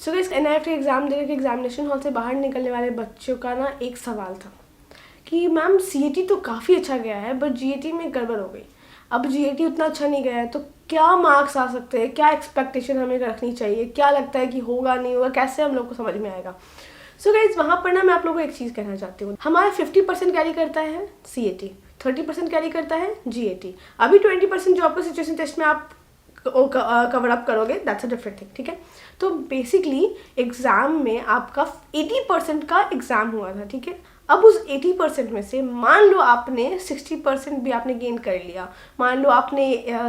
So guys NIFT exam देने के examination hall से बाहर निकलने वाले बच्चों का ना एक सवाल था कि मैम CAT तो काफ़ी अच्छा गया है बट GAT में गड़बड़ हो गई। अब GAT उतना अच्छा नहीं गया है तो क्या मार्क्स आ सकते हैं, क्या एक्सपेक्टेशन हमें रखनी चाहिए, क्या लगता है कि होगा नहीं होगा, कैसे हम लोग को समझ में आएगा। सो गाइस वहाँ पर ना मैं आप लोगों को एक चीज़ कहना चाहती हूँ, हमारा 50% कैरी करता है CAT, 30% कैरी करता है GAT। अभी 20% जो आपको सिचुएशन टेस्ट में आप कवर अप करोगे, दैट्स अ डिफरेंट थिंग, ठीक है। तो बेसिकली एग्ज़ाम में आपका 80% का एग्ज़ाम हुआ था, ठीक है। अब उस 80% में से मान लो आपने 60% भी आपने गेन कर लिया, मान लो आपने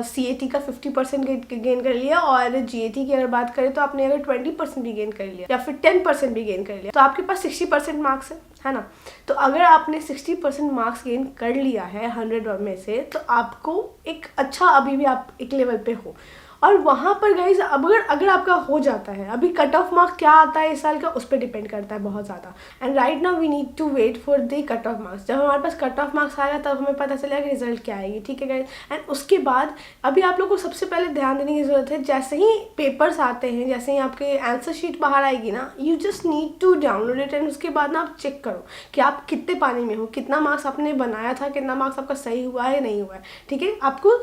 CAT का 50% गेन कर लिया और GAT की अगर बात करें तो आपने अगर 20% भी गेन कर लिया या फिर 10% भी गेन कर लिया तो आपके पास 60% मार्क्स है ना। तो अगर आपने 60% मार्क्स गेन कर लिया है 100 में से तो आपको एक अच्छा, अभी भी आप एक लेवल पे हो। और वहाँ पर गाइज अगर आपका हो जाता है, अभी कट ऑफ मार्क्स क्या आता है इस साल का उस पर डिपेंड करता है बहुत ज़्यादा। And right now we need to wait for the cut off marks. जब हमारे पास कट ऑफ मार्क्स आएगा तब हमें पता चलेगा कि रिजल्ट क्या आएगी, ठीक है गाइज। एंड उसके बाद अभी आप लोग को सबसे पहले ध्यान देने की ज़रूरत है, जैसे ही पेपर्स आते हैं, जैसे ही आपके आंसर शीट बाहर आएगी ना, you just need to download it and उसके बाद ना आप चेक करो कि आप कितने पानी में हो, कितना मार्क्स आपने बनाया था, कितना मार्क्स आपका सही हुआ है नहीं हुआ है, ठीक है। आपको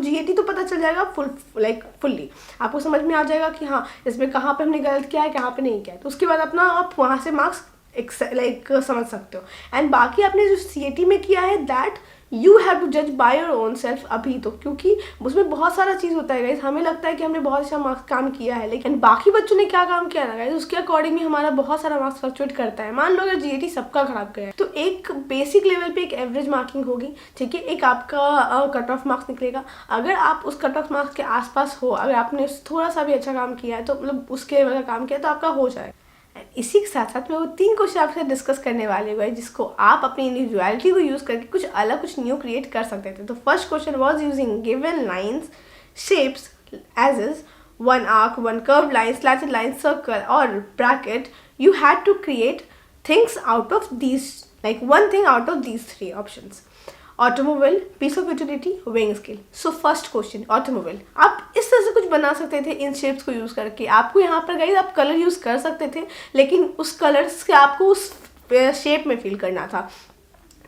GAT तो पता चल जाएगा फुल्ली, आपको समझ में आ जाएगा कि हाँ इसमें कहाँ पे हमने गलत किया है, कहाँ पे नहीं किया है। तो उसके बाद अपना आप वहाँ से मार्क्स समझ सकते हो। एंड बाकी आपने जो CAT में किया है दैट यू हैव टू जज बाय योर ओन सेल्फ अभी तो, क्योंकि उसमें बहुत सारा चीज़ होता है गाइस। हमें लगता है कि हमने बहुत अच्छा मार्क्स काम किया है, लेकिन बाकी बच्चों ने क्या काम किया ना गाइस, उसके अकॉर्डिंग ही हमारा बहुत सारा मार्क्स फ्लक्चुएट करता है। मान लो अगर GAT सबका खराब गया है तो एक बेसिक लेवल पे एक एवरेज मार्किंग होगी, ठीक है। एक आपका कट ऑफ मार्क्स निकलेगा। अगर आप उस कट ऑफ मार्क्स के आसपास हो, अगर आपने थोड़ा सा भी अच्छा काम किया है तो मतलब उसके लेवल का काम किया तो आपका हो जाएगा। इसी के साथ साथ मैं वो 3 क्वेश्चन आपसे डिस्कस करने वाली हूँ जिसको आप अपनी इंडिविजुअलिटी को यूज़ करके कुछ अलग, कुछ न्यू क्रिएट कर सकते थे। तो first question was using given lines, shapes as is 1 arc, 1 curved line, slanted line, circle or bracket. You had to create things out of these, like one thing out of these 3 options. Automobile, piece of utility, weighing scale. So first question automobile, आप इस तरह से कुछ बना सकते थे इन shapes को use करके। आपको यहाँ पर गाइस आप कलर यूज़ कर सकते थे, लेकिन उस कलर्स के आपको उस शेप में फील करना था।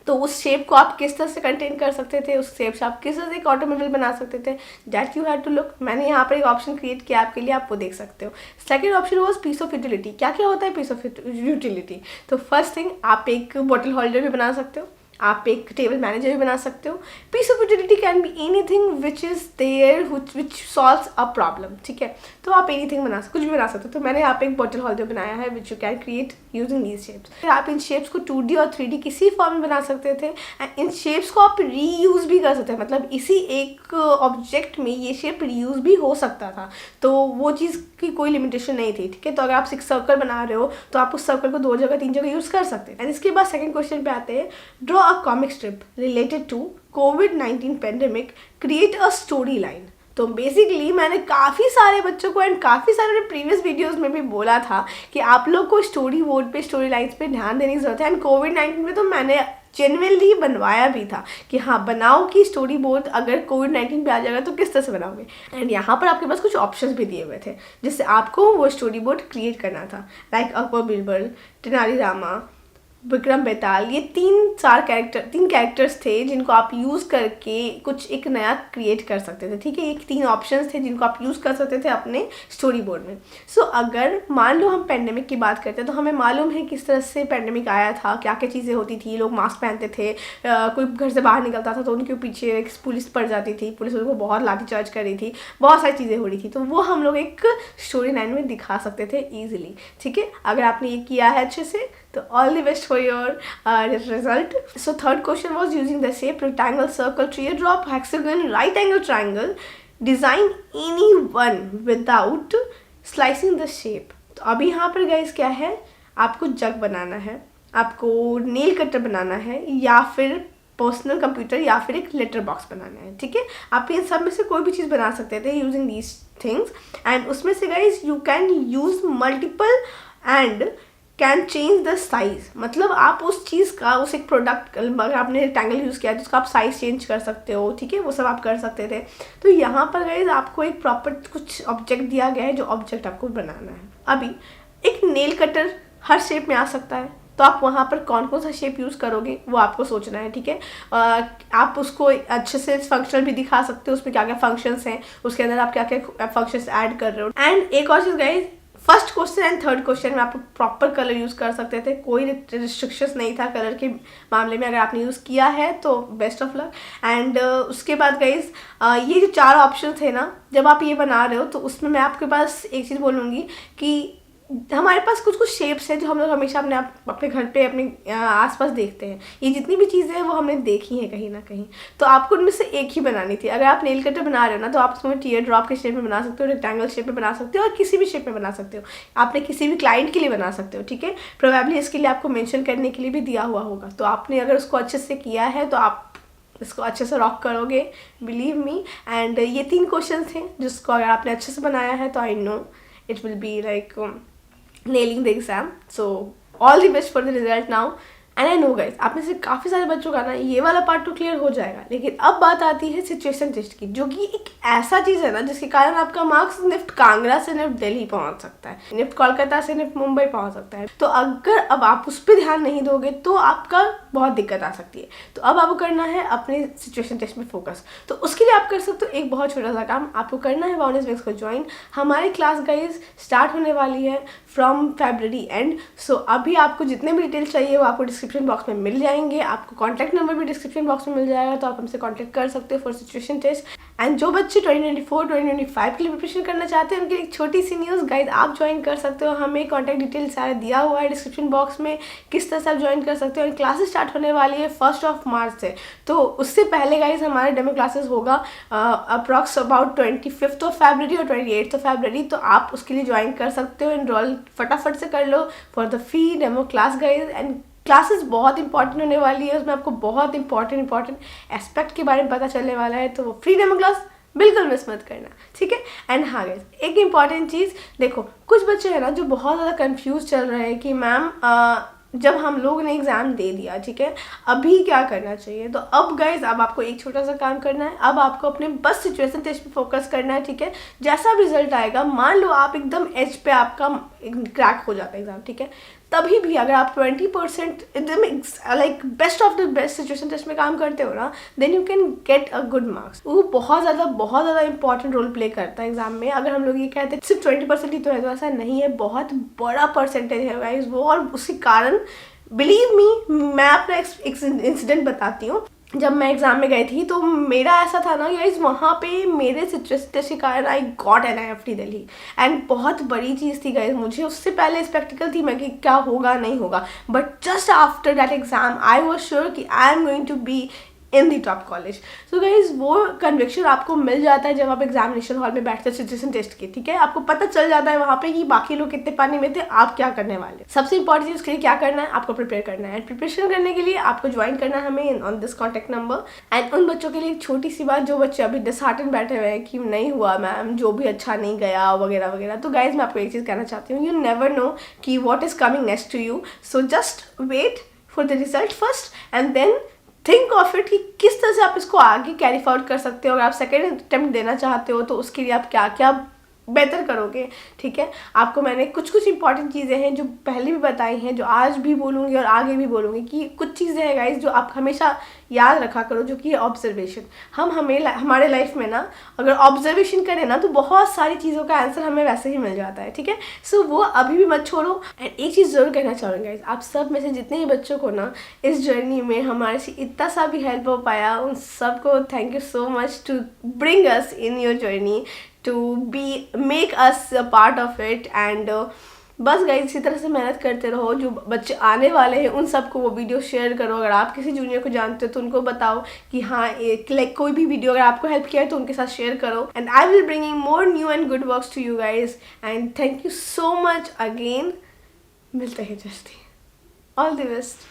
तो उस शेप को आप किस तरह से कंटेन कर सकते थे, उस शेप से आप किस तरह से एक ऑटोमोबाइल बना सकते थे, that you had to look. मैंने यहाँ पर एक ऑप्शन क्रिएट किया आपके लिए, आप वो देख सकते हो। Second option was piece of utility. क्या क्या होता है पीस ऑफ यूटिलिटी? तो फर्स्ट थिंग, आप एक बॉटल होल्डर भी बना सकते हो, आप एक टेबल मैनेजर भी बना सकते हो। Piece of utility can be anything which is there which solves a problem, ठीक है। तो आप एनीथिंग बना सकते, कुछ भी बना सकते हो। तो मैंने यहाँ पे एक बॉटल होल्डर बनाया है which you can create using these shapes. आप इन शेप्स को 2D और 3D किसी फॉर्म में बना सकते थे एंड इन शेप्स को आप रीयूज़ भी कर सकते हैं, मतलब इसी एक ऑब्जेक्ट में ये शेप रीयूज़ भी हो सकता था। तो वो चीज़ की कोई लिमिटेशन नहीं थी, ठीक है। तो अगर आप एक सर्कल बना रहे हो तो आप उस सर्कल को 2 जगह 3 जगह यूज़ कर सकते हैं। एंड इसके बाद सेकंड क्वेश्चन पे आते हैं, draw a comic strip related to COVID-19 pandemic, create a storyline। तो बेसिकली मैंने काफ़ी सारे बच्चों को एंड काफ़ी सारे प्रीवियस वीडियोस में भी बोला था कि आप लोग को स्टोरी बोर्ड पे, स्टोरी लाइन्स पे ध्यान देने की जरूरत है। एंड COVID-19 में तो मैंने जेन्युइनली बनवाया भी था कि हाँ बनाओ कि स्टोरी बोर्ड अगर COVID-19 पे आ जाएगा तो किस तरह से बनाओगे। एंड यहाँ पर आपके पास कुछ ऑप्शंस भी दिए हुए थे जिससे आपको वो स्टोरी बोर्ड क्रिएट करना था, लाइक अकबर बीरबल, टेनाली रामा, विक्रम बेताल। ये 3 कैरेक्टर्स थे जिनको आप यूज़ करके कुछ एक नया क्रिएट कर सकते थे, ठीक है। ये 3 ऑप्शंस थे जिनको आप यूज़ कर सकते थे अपने स्टोरी बोर्ड में। सो अगर मान लो हम पेंडेमिक की बात करते हैं तो हमें मालूम है किस तरह से पेंडेमिक आया था, क्या क्या चीज़ें होती थी। लोग मास्क पहनते थे, कोई घर से बाहर निकलता था तो उनके पीछे पुलिस पड़ जाती थी, पुलिस उनको बहुत लाठीचार्ज कर रही थी, बहुत सारी चीज़ें हो रही थी। तो वो हम लोग एक स्टोरी लाइन में दिखा सकते थे ईजिली, ठीक है। अगर आपने ये किया है अच्छे से तो all the best for your result. So third question was using the shape rectangle, circle, teardrop, hexagon, right angle triangle, design any one without slicing the shape। तो अभी यहाँ पर गाइस क्या है, आपको जग बनाना है, आपको नेल कटर बनाना है, या फिर पर्सनल कंप्यूटर, या फिर एक लेटर बॉक्स बनाना है, ठीक है। आप इन सब में से कोई भी चीज़ बना सकते थे यूजिंग दीज थिंग्स। एंड उसमें से guys you can use multiple and can change the size. मतलब आप उस चीज़ का, उस एक प्रोडक्ट, अगर आपने रेक्टेंगल यूज़ किया तो उसका आप साइज़ चेंज कर सकते हो, ठीक है। वो सब आप कर सकते थे। तो यहाँ पर गाइस आपको एक प्रॉपर कुछ ऑब्जेक्ट दिया गया है जो ऑब्जेक्ट आपको बनाना है। अभी एक नेल कटर हर शेप में आ सकता है, तो आप वहाँ पर कौन कौन सा शेप यूज़ करोगे वो आपको सोचना है, ठीक है। आप उसको अच्छे से फंक्शनल भी दिखा सकते हो, उसमें क्या क्या फंक्शंस हैं, उसके अंदर आप क्या क्या फंक्शंस ऐड कर रहे हो। एंड एक और चीज़ guys, first question and third question में आप प्रॉपर कलर यूज़ कर सकते थे, कोई रिस्ट्रिक्शंस नहीं था कलर के मामले में। अगर आपने यूज़ किया है तो बेस्ट ऑफ लक। एंड उसके बाद गाइज ये जो 4 ऑप्शन थे ना, जब आप ये बना रहे हो तो उसमें मैं आपके पास एक चीज़ बोलूँगी कि हमारे पास कुछ कुछ शेप्स हैं जो हम लोग हमेशा अपने घर पे अपने आसपास देखते हैं। ये जितनी भी चीज़ें हैं वो हमने देखी हैं कहीं ना कहीं, तो आपको उनमें से एक ही बनानी थी। अगर आप नेल कटर बना रहे हो ना, तो आप उसमें टीयर ड्रॉप के शेप में बना सकते हो, रेक्टेंगल शेप में बना सकते हो, और किसी भी शेप में बना सकते हो। आपने किसी भी क्लाइंट के लिए बना सकते हो, ठीक है। प्रोबेबली इसके लिए आपको मेंशन करने के लिए भी दिया हुआ होगा, तो आपने अगर उसको अच्छे से किया है तो आप इसको अच्छे से रॉक करोगे, बिलीव मी। एंड ये 3 क्वेश्चन थे जिसको अगर आपने अच्छे से बनाया है तो I know it will be like nailing the exam. So all the best for the result now. And I know guys, आप में से काफ़ी सारे बच्चों का ना ये वाला पार्ट तो क्लियर हो जाएगा, लेकिन अब बात आती है सिचुएशन टेस्ट की, जो कि एक ऐसा चीज़ है ना जिसके कारण आपका मार्क्स निफ्ट कांगड़ा से निफ्ट दिल्ली पहुंच सकता है, निफ्ट कोलकाता से निफ्ट मुंबई पहुंच सकता है। तो अगर अब आप उस पर ध्यान नहीं दोगे तो आपका बहुत दिक्कत आ सकती है। तो अब आपको करना है अपने सिचुएशन टेस्ट में फोकस। तो उसके लिए आप कर सकते हो एक बहुत छोटा सा काम, आपको करना है वाउनिस विंग्स को ज्वाइन। हमारी क्लास गाइज स्टार्ट होने वाली है फ्रॉम फरवरी एंड। सो अभी आपको जितने भी डिटेल्स चाहिए वो आपको डिस्क्रिप्शन बॉक्स में मिल जाएंगे, आपको कॉन्टैक्ट नंबर भी डिस्क्रिप्शन बॉक्स में मिल जाएगा, तो आप हमसे कॉन्टैक्ट कर सकते हो फॉर सिचुएशन टेस्ट। एंड जो बच्चे 2024-2025 के लिए प्रिपरेशन करना चाहते हैं उनके लिए एक छोटी सी न्यूज़ गाइड, आप ज्वाइन कर सकते हो। हमें कॉन्टैक्ट डिटेल्स सारा दिया हुआ है डिस्क्रिप्शन बॉक्स में, किस तरह से आप ज्वाइन कर सकते हो। और क्लासेस स्टार्ट होने वाली है 1 मार्च से, तो उससे पहले गाइज हमारे डेमो क्लासेस होगा अप्रॉक्स अबाउट 25 फरवरी और 28 फरवरी, तो आप उसके लिए ज्वाइन कर सकते हो। एनरोल फटाफट से कर लो for the free demo class guys. And classes बहुत इंपॉर्टेंट होने वाली है, उसमें आपको बहुत इंपॉर्टेंट एस्पेक्ट के बारे में पता चलने वाला है, तो वो फ्री डेमो क्लास बिल्कुल मिस मत करना, ठीक है। एंड हाँ गाइस, एक इंपॉर्टेंट चीज़ देखो, कुछ बच्चे हैं ना जो बहुत ज़्यादा कंफ्यूज चल रहे हैं कि मैम जब हम लोग ने एग्ज़ाम दे दिया, ठीक है, अभी क्या करना चाहिए। तो अब गाइज अब आपको एक छोटा सा काम करना है, अब आपको अपने बस सिचुएशन टेस्ट पे फोकस करना है, ठीक है। जैसा रिजल्ट आएगा, मान लो आप एकदम एज पे आपका क्रैक हो जाता है एग्ज़ाम, ठीक है, तभी भी अगर आप 20% एकदम like best of the best situation test में काम करते हो ना, then you can get a good marks. वो बहुत ज़्यादा इंपॉर्टेंट रोल प्ले करता है एग्जाम में। अगर हम लोग ये कहते हैं सिर्फ 20% ही तो है, तो ऐसा नहीं है, बहुत बड़ा परसेंटेज है गाइस वो। और उसी कारण बिलीव मी, मैं अपना इंसिडेंट बताती हूँ। जब मैं एग्जाम में गई थी तो मेरा ऐसा था ना गाइस, वहाँ पे मेरे सिचुएशन के कारण I got an IFT Delhi, and बहुत बड़ी चीज़ थी गाइस। मुझे उससे पहले स्पेक्टिकल थी मैं कि क्या होगा नहीं होगा, but just after that exam I was sure कि I am going to be in the top college. So guys वो कन्विक्शन आपको मिल जाता है जब आप एग्जामिनेशन हॉल में बैठते हैं सिचुएशन टेस्ट की, ठीक है। आपको पता चल जाता है वहाँ पे कि बाकी लोग कितने पानी में थे, आप क्या करने वाले। सबसे इंपॉर्टेंट चीज़ के लिए क्या करना है, आपको प्रिपेयर करना है। प्रिपरेशन करने के लिए आपको ज्वाइन करना है हमें on this contact number. And उन बच्चों के लिए एक छोटी सी बात, जो बच्चे अभी डिसहार्टेंड बैठे हुए हैं कि नहीं हुआ मैम, जो भी अच्छा नहीं गया वगैरह वगैरह, तो गाइज मैं आपको एक चीज़ कहना चाहती हूँ, यू नेवर नो कि what is coming next to you. So just wait for the result first and then think of it कि किस तरह से आप इसको आगे कैरी फॉरवर्ड कर सकते हो। अगर आप सेकेंड अटेम्प्ट देना चाहते हो तो उसके लिए आप क्या क्या बेहतर करोगे, ठीक है। आपको मैंने कुछ इंपॉर्टेंट चीज़ें हैं जो पहले भी बताई हैं, जो आज भी बोलूँगी और आगे भी बोलूँगी, कि कुछ चीज़ें हैं गाइज जो आप हमेशा याद रखा करो, जो कि ऑब्जर्वेशन। हमारे लाइफ में ना अगर ऑब्जर्वेशन करें ना तो बहुत सारी चीज़ों का आंसर हमें वैसे ही मिल जाता है, ठीक है। सो वो अभी भी मत छोड़ो। एंड एक चीज़ ज़रूर कहना चाहूँगी गाइज, आप सब में से जितने भी बच्चों को ना इस जर्नी में हमारे से इतना सा भी हेल्प हो पाया, उन सबको thank you so much to bring us in your journey, to make us a part of it। and बस गाइस इसी तरह से मेहनत करते रहो। जो बच्चे आने वाले हैं उन सबको वो वीडियो शेयर करो। अगर आप किसी जूनियर को जानते हो तो उनको बताओ कि हाँ लाइक कोई भी वीडियो अगर आपको हेल्प किया है तो उनके साथ शेयर करो। And I will bringing more new and good works to you guys. And thank you so much again, मिलते हैं जल्दी। All the best.